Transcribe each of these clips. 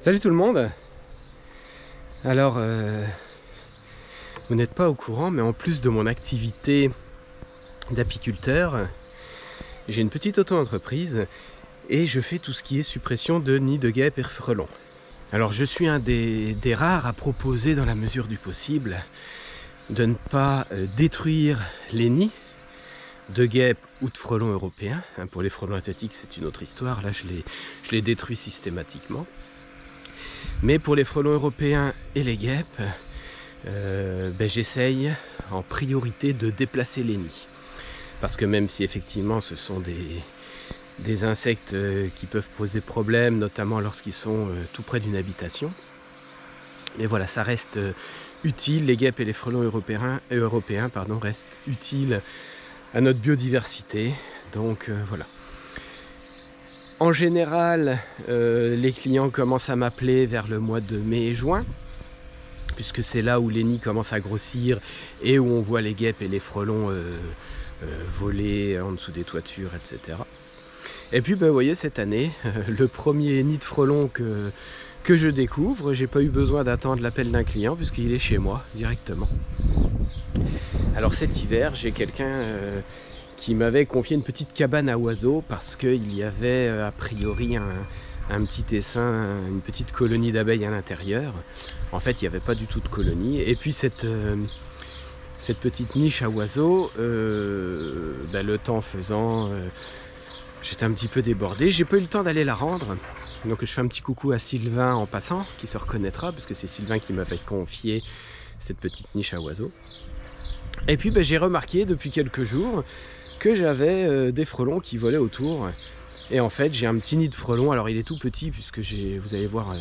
Salut tout le monde. Alors, vous n'êtes pas au courant, mais en plus de mon activité d'apiculteur, j'ai une petite auto-entreprise et je fais tout ce qui est suppression de nids de guêpes et frelons. Alors je suis un des rares à proposer dans la mesure du possible de ne pas détruire les nids de guêpes ou de frelons européens. Pour les frelons asiatiques c'est une autre histoire, là je les détruis systématiquement. Mais pour les frelons européens et les guêpes, j'essaye en priorité de déplacer les nids. Parce que même si effectivement ce sont des insectes qui peuvent poser problème, notamment lorsqu'ils sont tout près d'une habitation, mais voilà, ça reste utile, les guêpes et les frelons européens restent utiles à notre biodiversité. Donc voilà. En général, les clients commencent à m'appeler vers le mois de mai et juin, puisque c'est là où les nids commencent à grossir et où on voit les guêpes et les frelons voler en dessous des toitures, etc. Et puis, vous voyez, cette année, le premier nid de frelons que je découvre, j'ai pas eu besoin d'attendre l'appel d'un client, puisqu'il est chez moi, directement. Alors cet hiver, j'ai quelqu'un qui m'avait confié une petite cabane à oiseaux parce qu'il y avait a priori un petit essaim, une petite colonie d'abeilles à l'intérieur. En fait, il n'y avait pas du tout de colonie. Et puis cette petite niche à oiseaux, le temps faisant, j'étais un petit peu débordé. J'ai pas eu le temps d'aller la rendre. Donc je fais un petit coucou à Sylvain en passant, qui se reconnaîtra, parce que c'est Sylvain qui m'avait confié cette petite niche à oiseaux. Et puis j'ai remarqué depuis quelques jours que j'avais des frelons qui volaient autour. Et en fait j'ai un petit nid de frelons, alors il est tout petit puisque vous allez voir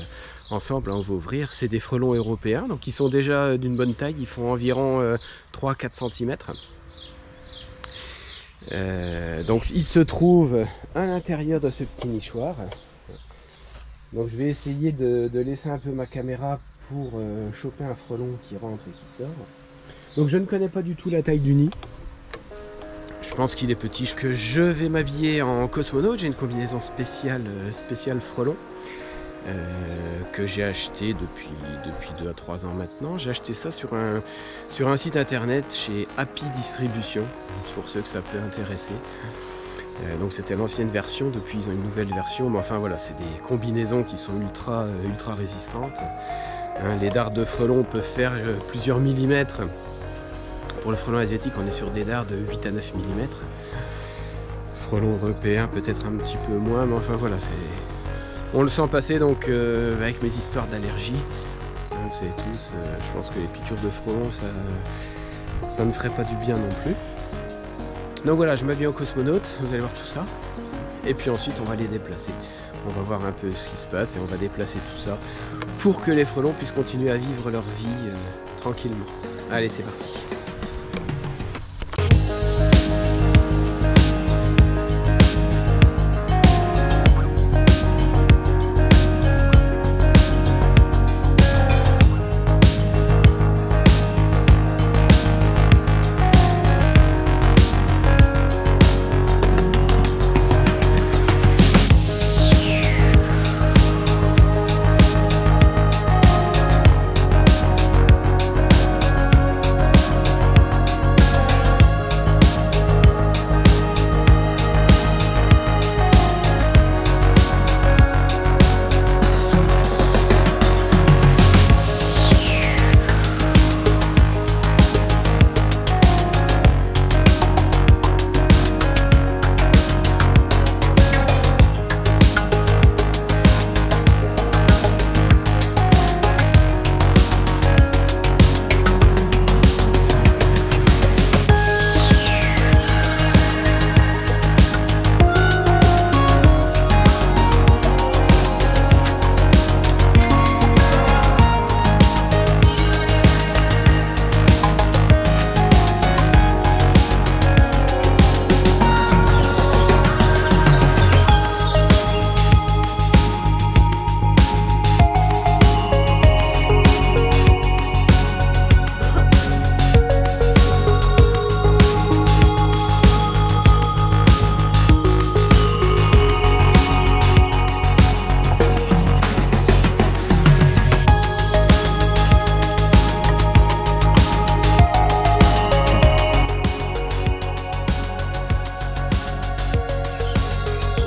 ensemble, on va ouvrir, c'est des frelons européens, donc ils sont déjà d'une bonne taille, ils font environ 3-4 cm. Donc ils se trouvent à l'intérieur de ce petit nichoir. Donc je vais essayer de laisser un peu ma caméra pour choper un frelon qui rentre et qui sort. Donc je ne connais pas du tout la taille du nid. Je pense qu'il est petit. Que je vais m'habiller en cosmonaute. J'ai une combinaison spéciale frelon que j'ai acheté depuis 2 à 3 ans maintenant. J'ai acheté ça sur un site internet chez Happy Distribution, pour ceux que ça peut intéresser. Donc c'était l'ancienne version, depuis ils ont une nouvelle version, mais enfin voilà, c'est des combinaisons qui sont ultra résistantes. Les dards de frelons peuvent faire plusieurs millimètres. Pour le frelon asiatique, on est sur des dards de 8 à 9 mm. Frelon européen, peut-être un petit peu moins, mais enfin voilà, on le sent passer. Donc avec mes histoires d'allergie, vous savez tous, je pense que les piqûres de frelons, ça ne ferait pas du bien non plus. Donc voilà, je m'habille en cosmonaute, vous allez voir tout ça. Et puis ensuite, on va les déplacer. On va voir un peu ce qui se passe et on va déplacer tout ça pour que les frelons puissent continuer à vivre leur vie tranquillement. Allez, c'est parti.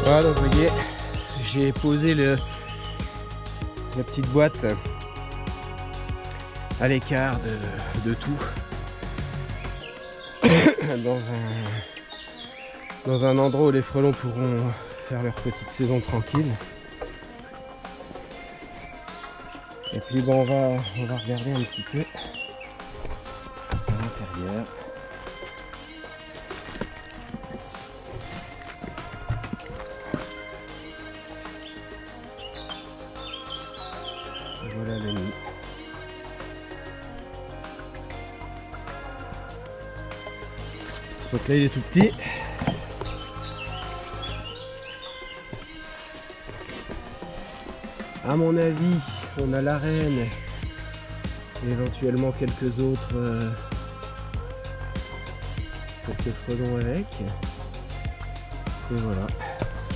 Voilà, donc vous voyez, j'ai posé la petite boîte à l'écart de tout dans un endroit où les frelons pourront faire leur petite saison tranquille. Et puis bon, on va regarder un petit peu à l'intérieur. Voilà le nid. Donc là il est tout petit. À mon avis, on a la reine, éventuellement quelques autres frelons avec. Et voilà,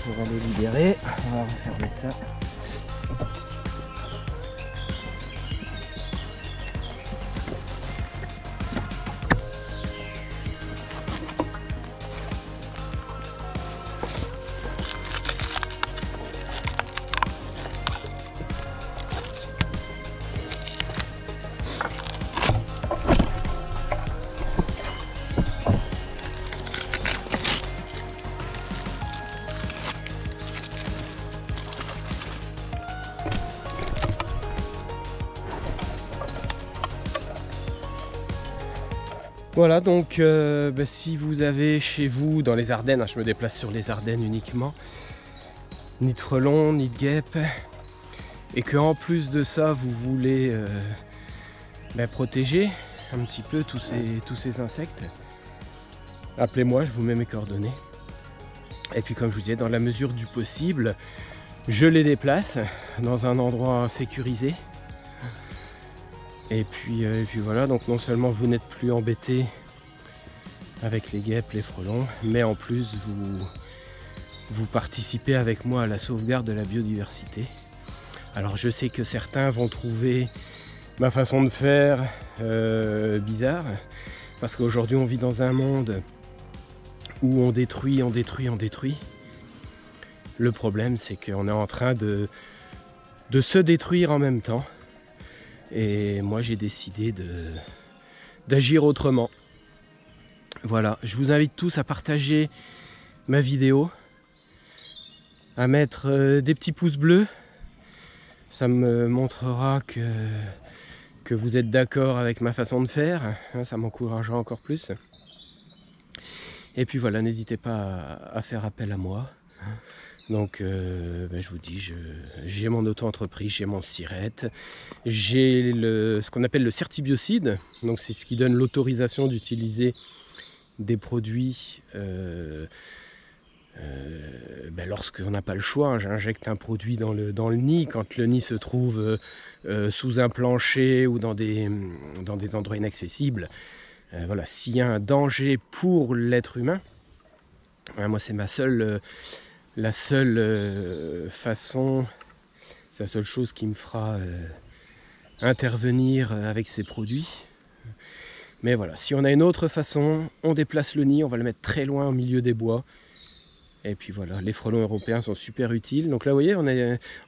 on va les libérer, on va refermer ça. Voilà, donc si vous avez chez vous, dans les Ardennes, je me déplace sur les Ardennes uniquement, ni de frelons, ni de guêpes, et que en plus de ça, vous voulez protéger un petit peu tous ces insectes, appelez-moi, je vous mets mes coordonnées. Et puis comme je vous disais, dans la mesure du possible, je les déplace dans un endroit sécurisé. Et puis voilà, donc non seulement vous n'êtes plus embêté avec les guêpes, les frelons, mais en plus vous participez avec moi à la sauvegarde de la biodiversité. Alors je sais que certains vont trouver ma façon de faire bizarre, parce qu'aujourd'hui on vit dans un monde où on détruit. Le problème c'est qu'on est en train de se détruire en même temps. Et moi j'ai décidé d'agir autrement. Voilà, je vous invite tous à partager ma vidéo, à mettre des petits pouces bleus. Ça me montrera que vous êtes d'accord avec ma façon de faire, hein, ça m'encouragera encore plus. Et puis voilà, n'hésitez pas à faire appel à moi. Donc je vous dis, j'ai mon auto-entreprise, j'ai mon SIRET, j'ai ce qu'on appelle le certibiocide, donc c'est ce qui donne l'autorisation d'utiliser des produits lorsqu'on n'a pas le choix. J'injecte un produit dans le nid, quand le nid se trouve sous un plancher ou dans des endroits inaccessibles. Voilà, s'il y a un danger pour l'être humain, moi c'est la seule façon, c'est la seule chose qui me fera intervenir avec ces produits. Mais voilà, si on a une autre façon, on déplace le nid, on va le mettre très loin au milieu des bois. Et puis voilà, les frelons européens sont super utiles. Donc là, vous voyez,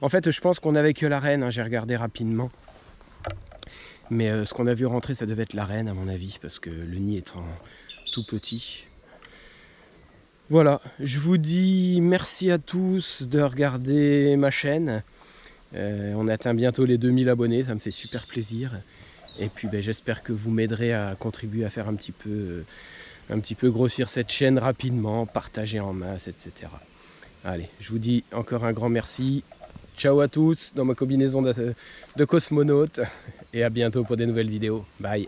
en fait, je pense qu'on n'avait que la reine, hein, j'ai regardé rapidement. Mais ce qu'on a vu rentrer, ça devait être la reine à mon avis, parce que le nid étant tout petit. Voilà, je vous dis merci à tous de regarder ma chaîne. On atteint bientôt les 2000 abonnés, ça me fait super plaisir. Et puis j'espère que vous m'aiderez à contribuer à faire un petit peu grossir cette chaîne rapidement, partager en masse, etc. Allez, je vous dis encore un grand merci. Ciao à tous dans ma combinaison de cosmonaute et à bientôt pour des nouvelles vidéos. Bye.